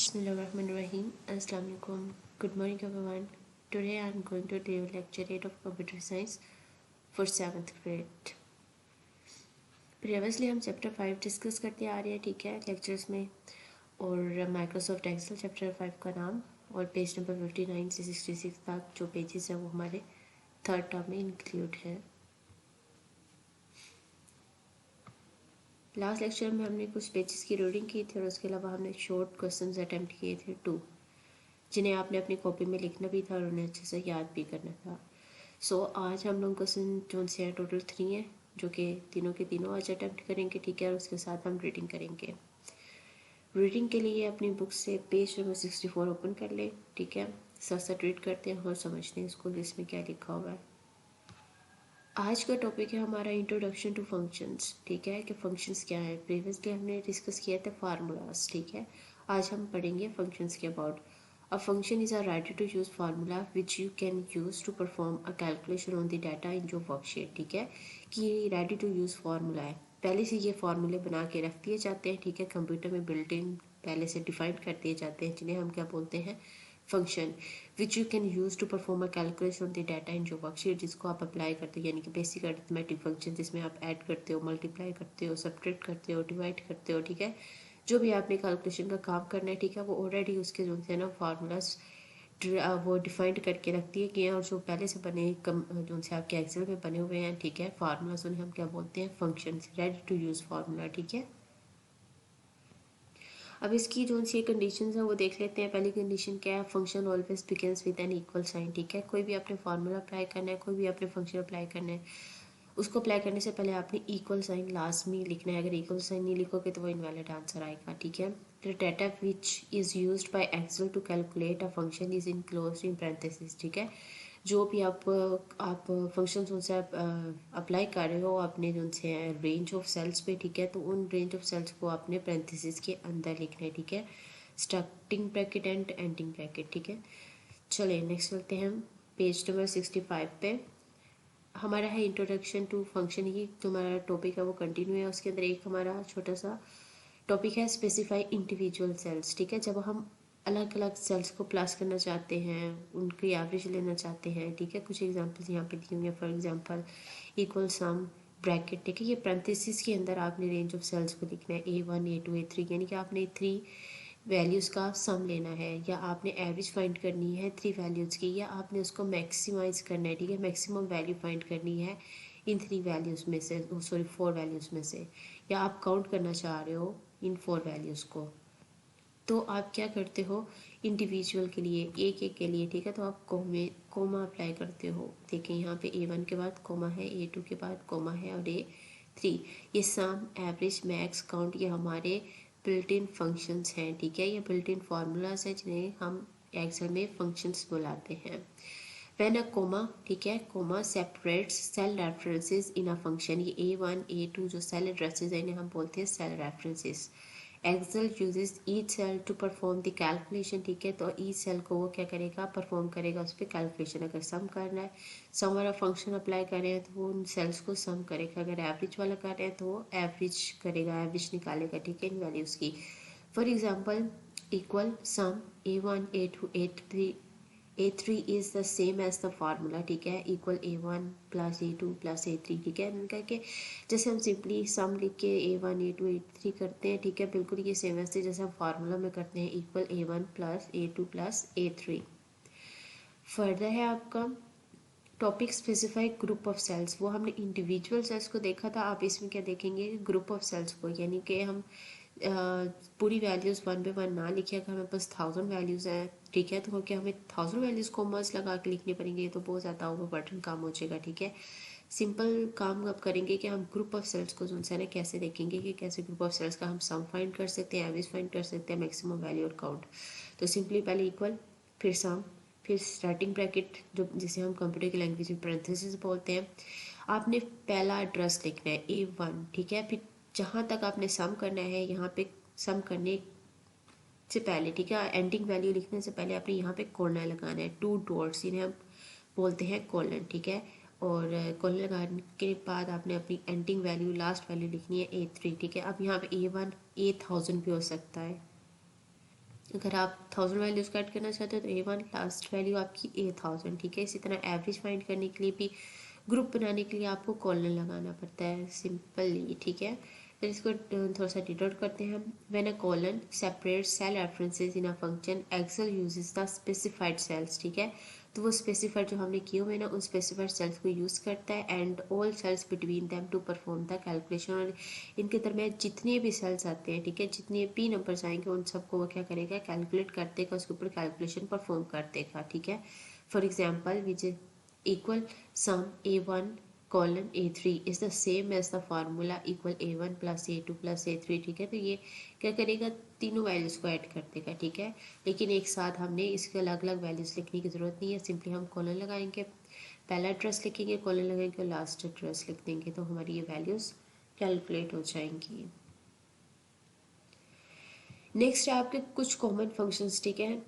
Bismillahirrahmanirrahim. Assalamu alaikum. Good morning everyone. Today I am going to do lecture 8 of computer science for 7th grade. Previously हम chapter 5 discuss करते आ रहे हैं, ठीक है, lectures में, और माइक्रोसॉफ्ट एक्सेल चैप्टर 5 का नाम और पेज नंबर 59 से 66 तक जो पेजेस हैं वो हमारे थर्ड टर्म में इंक्लूड है। लास्ट लेक्चर में हमने कुछ पेजेस की रीडिंग की थी और उसके अलावा हमने शॉर्ट क्वेश्चंस अटेम्प्ट किए थे 2, जिन्हें आपने अपनी कॉपी में लिखना भी था और उन्हें अच्छे से याद भी करना था। सो आज हम लोग क्वेश्चन जो से हैं टोटल 3 हैं, जो कि तीनों के तीनों आज अटेम्प्ट करेंगे, ठीक है, और उसके साथ हम रीडिंग करेंगे। रीडिंग के लिए अपनी बुक से पेज नंबर 64 ओपन कर लें, ठीक है, साथ साथ रीड करते हैं और समझते हैं इसको इसमें क्या लिखा हुआ है। आज का टॉपिक है हमारा इंट्रोडक्शन टू फंक्शंस, ठीक है, कि फंक्शंस क्या है। प्रीवियसली हमने डिस्कस किया था फार्मूलाज, ठीक है, आज हम पढ़ेंगे फंक्शंस के about. A function is a ready to use formula which you can use to perform a calculation on the data in your worksheet, ठीक है, कि रेडी टू यूज फार्मूला है। पहले से ये फार्मूले बना के रख दिए जाते हैं, ठीक है, कंप्यूटर में बिल्ट इन पहले से डिफाइन कर दिए जाते हैं, जिन्हें हम क्या बोलते हैं, function, which you can use to perform a calculation of the data in जो वर्कशीट, जिसको आप अप्लाई करते हो, यानी कि बेसिक अरिथमेटिक फंक्शन, जिसमें आप ऐड करते हो, मल्टीप्लाई करते हो, सब्ट्रैक्ट करते हो, डिवाइड करते हो, ठीक है, जो भी आपने कैलकुलेशन का काम करना है, ठीक है, वो ऑलरेडी उसके जो है ना फार्मूलाज वो डिफाइंड करके रख दिए गए हैं, और जो पहले से बने जो से आपके एक्सेल में बने हुए हैं, ठीक है, फार्मूलाज, उन्हें हम क्या बोलते हैं, function, ready to use formula, ठीक है। अब इसकी जो सी कंडीशंस हैं वो देख लेते हैं। पहली कंडीशन क्या है, function always begins with an equal sign, ठीक है, कोई भी आपने फार्मूला अप्लाई करना है, कोई भी आपने फंक्शन अप्लाई करना है, उसको अप्लाई करने से पहले आपने इक्वल साइन लास्ट में लिखना है। अगर इक्वल साइन नहीं लिखोगे तो वो इनवैलिड आंसर आएगा, ठीक है। The data which is used by Excel to calculate a function is enclosed in parenthesis, ठीक है, जो भी आप फंक्शन उनसे आप अप्लाई कर रहे हो अपने जो उनसे रेंज ऑफ सेल्स पे, ठीक है, तो उन रेंज ऑफ सेल्स को आपने पैरेंथेसिस के अंदर लिखना है, ठीक है, starting bracket and ending bracket, ठीक है। चलिए नेक्स्ट चलते हैं हम पेज नंबर 65 पे। हमारा है इंट्रोडक्शन टू फंक्शन, ही जो हमारा टॉपिक है वो कंटिन्यू है। उसके अंदर एक हमारा छोटा सा टॉपिक है स्पेसिफाई इंडिविजुअल सेल्स, ठीक है, जब हम अलग अलग सेल्स को प्लस करना चाहते हैं, उनकी एवरेज लेना चाहते हैं, ठीक है, कुछ एग्जांपल्स यहाँ पे दी हुई हैं। For example equal some bracket, ठीक है, ये पैरेंथेसिस के अंदर आपने रेंज ऑफ सेल्स को लिखना है, A1 A2 A3, यानी कि आपने 3 वैल्यूज़ का सम लेना है, या आपने एवरेज फाइंड करनी है 3 वैल्यूज़ की, या आपने उसको मैक्सिमाइज करना है, ठीक है, मैक्सिमम वैल्यू फाइंड करनी है इन 3 वैल्यूज़ में से, सॉरी 4 वैल्यूज़ में से, या आप काउंट करना चाह रहे हो इन 4 वैल्यूज़ को। तो आप क्या करते हो, इंडिविजुअल के लिए, एक एक के लिए, ठीक है, तो आप कोमा अप्लाई करते हो। देखें यहाँ पे A1 के बाद कोमा है, A2 के बाद कोमा है, और A3। ये सम, एवरेज, मैक्स, काउंट, ये हमारे बिल्ट इन फंक्शंस हैं, ठीक है, ये बिल्ट इन फार्मूलाज हैं जिन्हें हम एक्सेल में फंक्शंस बुलाते हैं। व्हेन अ कोमा, ठीक है, comma separates cell references in a function, ये A1 A2 जो सेल एड्रेसेस हैं इन्हें हम बोलते हैं cell references. Excel uses each cell to perform the calculation, ठीक है, तो ईच सेल को वो क्या करेगा, परफॉर्म करेगा उस पर कैलकुलेशन। अगर सम करना है, सम वाला फंक्शन अप्लाई कर रहे हैं तो वो उन सेल्स को सम करेगा। अगर एवरेज वाला कर रहे हैं तो वो एवरेज करेगा, एवरेज निकालेगा, ठीक है, इन वैल्यूज़ की। For example equal sum A1 A2 A3, A3 is the same as the formula, ठीक है, equal A1 plus A2 plus A3, ठीक है, करके जैसे हम सिंपली सम लिख के A1 A2 A3 करते हैं, ठीक है, बिल्कुल ये सेम ऐसे जैसे हम फार्मूला में करते हैं, equal A1 plus A2 plus A3। Further है आपका topic specify group of cells, वो हमने इंडिविजुअल सेल्स को देखा था, आप इसमें क्या देखेंगे, ग्रुप ऑफ सेल्स को, यानी कि हम पूरी वैल्यूज़ 1 बाय 1 ना लिखे। अगर हमें पास 1000 वैल्यूज़ हैं, ठीक है, तो क्या हमें 1000 वैल्यूज़ को मर्ज लगा के लिखनी पड़ेंगे, ये तो बहुत ज़्यादा ओवरबर्डन काम हो जाएगा, ठीक है। सिंपल काम अब करेंगे कि हम ग्रुप ऑफ सेल्स को जो है ना कैसे देखेंगे, कि कैसे ग्रुप ऑफ सेल्स का हम सम फाइंड कर सकते हैं, एवरेज फाइंड कर सकते हैं, मैक्सिमम वैल्यू और काउंट। तो सिंपली पहले इक्वल, फिर सम, फिर स्टार्टिंग ब्रैकेट, जो जिसे हम कंप्यूटर की लैंग्वेज में पैरेंथेसिस बोलते हैं। आपने पहला एड्रेस लिखना है A1, ठीक है, फिर जहाँ तक आपने सम करना है, यहाँ पे सम करने से पहले, ठीक है, एंडिंग वैल्यू लिखने से पहले आपने यहाँ पे कॉर्नर लगाना है, 2 डॉट्स, इन्हें हम बोलते हैं कॉलन, ठीक है, और कॉलन लगाने के बाद आपने अपनी एंडिंग वैल्यू, लास्ट वैल्यू लिखनी है A3, ठीक है। अब यहाँ पे A1 8000 भी हो सकता है, अगर आप 1000 वैल्यूज़ को ऐड करना चाहते हो तो A1 लास्ट वैल्यू आपकी A1000, ठीक है। इसी तरह एवरेज फाइंड करने के लिए भी ग्रुप बनाने के लिए आपको कॉलन लगाना पड़ता है सिंपली, ठीक है। तो इसको थोड़ा सा डिनोट करते हैं हम। When a colon separate cell references in a function Excel uses the specified cells, ठीक है। तो वो स्पेसिफाइड जो हमने किए हुए ना उन स्पेसिफाइड सेल्स को यूज़ करता है and all cells between them to perform the calculation. और इनके दरमियान जितने भी सेल्स आते हैं, ठीक है, जितने भी नंबर्स आएंगे उन सबको वो क्या करेगा, कैलकुलेट कर देगा, उसके ऊपर कैलकुलेशन परफॉर्म कर देगा, ठीक है। For example which equal sum a1 colon a3 is the same as the formula equal a1 plus a2 plus a3, ठीक है। तो ये क्या करेगा, तीनों वैल्यूज को ऐड कर देगा, ठीक है। लेकिन एक साथ हमने इसके अलग अलग वैल्यूज लिखने की ज़रूरत नहीं है, सिंपली हम कॉलन लगाएंगे, पहला एड्रेस लिखेंगे, कॉलन लगाएंगे और लास्ट एड्रेस लिख देंगे, तो हमारी ये वैल्यूज कैलकुलेट हो जाएंगी। नेक्स्ट है आपके कुछ कॉमन फंक्शंस, ठीक है,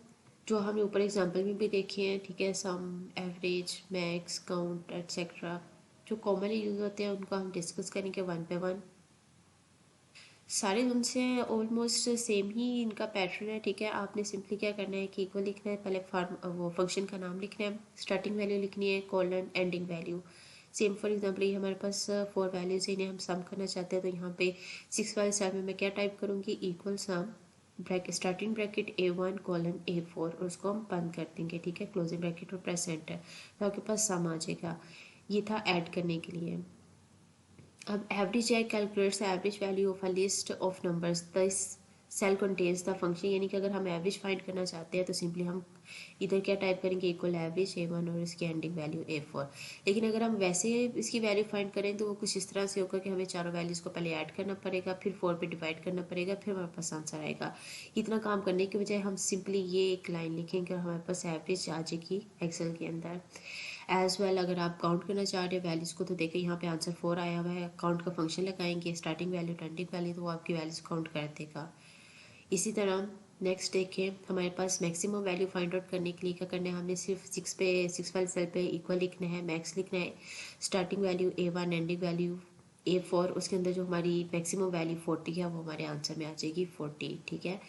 जो हमने ऊपर एग्जांपल में भी देखे हैं, ठीक है। सम, एवरेज, मैक्स, काउंट एटसेट्रा जो कॉमनली यूज होते हैं उनको हम डिस्कस करेंगे वन बाय वन। सारे उनसे ऑलमोस्ट सेम ही इनका पैटर्न है, ठीक है। आपने सिंपली क्या करना है कि इक्वल लिखना है, पहले फार्म वो फंक्शन का नाम लिखना है, स्टार्टिंग वैल्यू लिखनी है, colon ending value. Same for example ये हमारे पास 4 वैल्यूज इन्हें हम सम करना चाहते हैं, तो यहाँ पे 6 वाले सेल में मैं क्या टाइप करूँगी, इक्वल सम bracket starting bracket A1 colon A4 और उसको हम बंद कर देंगे, ठीक है, क्लोजिंग ब्रैकेट और प्रेस एंटर, तो आपके पास सम आ जाएगा। ये था ऐड करने के लिए। अब एवरेज है, calculates average value of a list of numbers, this cell contains the function, यानी कि अगर हम एवरेज फाइंड करना चाहते हैं तो सिंपली हम इधर क्या टाइप करेंगे, इक्वल एवरेज A1 और इसकी एंडिंग वैल्यू A4। लेकिन अगर हम वैसे इसकी वैल्यू फाइंड करें तो वो कुछ इस तरह से होगा कि हमें चारों वैल्यूज़ को पहले ऐड करना पड़ेगा, फिर 4 पे डिवाइड करना पड़ेगा, फिर हमारे पास आंसर आएगा। इतना काम करने के बजाय हम सिंपली ये एक लाइन लिखेंगे और हमारे पास एवरेज आ जाएगी एक्सेल के अंदर। एज वेल अगर आप काउंट करना चाह रहे हो वैल्यूज़ को तो देखिए यहाँ पे आंसर 4 आया हुआ है, काउंट का फंक्शन लगाएंगे, स्टार्टिंग वैल्यू एंडिंग वैल्यू, तो वो आपकी वैल्यूज़ काउंट कर देगा। इसी तरह नेक्स्ट देखें, हमारे पास मैक्सिमम वैल्यू फाइंड आउट करने के लिए क्या करना है, हमने सिर्फ 6 वाले सेल पे इक्वल लिखना है, मैक्स लिखना है, starting value A1 ending value A4, उसके अंदर जो हमारी मैक्सिमम वैल्यू 40 है वो हमारे आंसर में आ जाएगी 40, ठीक है।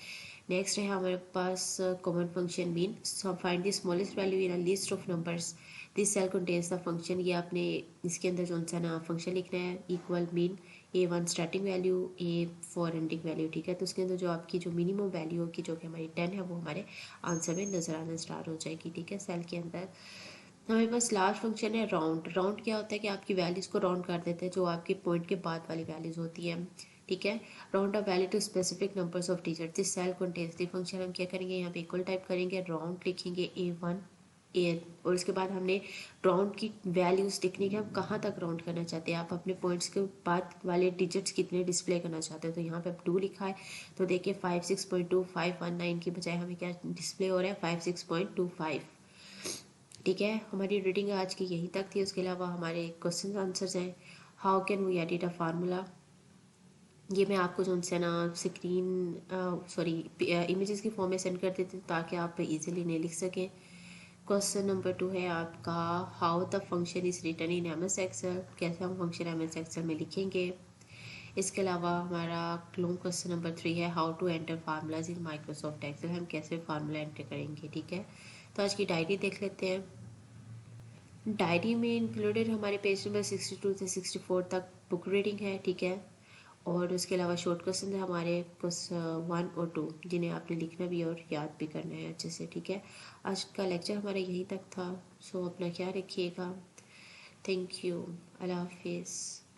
नेक्स्ट है हमारे पास common function mean, find the smallest value in a list of numbers, this cell contains the function. ये आपने इसके अंदर जो सा ना फंक्शन लिखना है, equal mean A1 starting value A4 ending value, ठीक है। तो उसके अंदर जो आपकी जो मिनिमम वैल्यू होगी जो कि हमारी 10 है वो हमारे आंसर में नजर आना स्टार्ट हो जाएगी, ठीक है, सेल के अंदर। हमारे पास लास्ट फंक्शन है राउंड। राउंड क्या होता है कि आपकी वैल्यूज़ को राउंड कर देते हैं, जो आपके पॉइंट के बाद वाली वैल्यूज़ होती हैं, ठीक है। Round a value to specific numbers of digit, this cell contains the function. हम क्या करेंगे, यहाँ पे इक्वल टाइप करेंगे, राउंड लिखेंगे A1 ए, और उसके बाद हमने राउंड की वैल्यूज़ लिखने के, हम कहाँ तक राउंड करना चाहते हैं, आप अपने पॉइंट्स के बाद वाले डिजिट्स कितने डिस्प्ले करना चाहते हो। तो यहाँ पे अब 2 लिखा है, तो देखिए 56.2519 की बजाय हमें क्या डिस्प्ले हो रहा है, 56.25, ठीक है। हमारी रीडिंग आज की यहीं तक थी, उसके अलावा हमारे क्वेश्चन आंसर्स हैं। How can we edit a formula, ये मैं आपको जो उनसे ना स्क्रीन सॉरी इमेजेस की फॉर्म में सेंड कर देती हूँ ताकि आप इजीली नहीं लिख सकें। क्वेश्चन नंबर 2 है आपका, how the function is written in MS Excel, कैसे हम फंक्शन MS एक्सेल में लिखेंगे। इसके अलावा हमारा क्लोन क्वेश्चन नंबर 3 है, how to enter formulas in Microsoft Excel, हम कैसे फार्मूला एंटर करेंगे, ठीक है। तो आज की डायरी देख लेते हैं। डायरी में इंक्लूडेड हमारे पेज नंबर 62 से 64 तक बुक रीडिंग है, ठीक है। और उसके अलावा शॉर्ट क्वेश्चन है हमारे क्वेश्चन 1 और 2 जिन्हें आपने लिखना भी और याद भी करना है अच्छे से, ठीक है। आज का लेक्चर हमारा यहीं तक था, सो अपना ख्याल रखिएगा। थैंक यू, अल्लाह हाफिज़।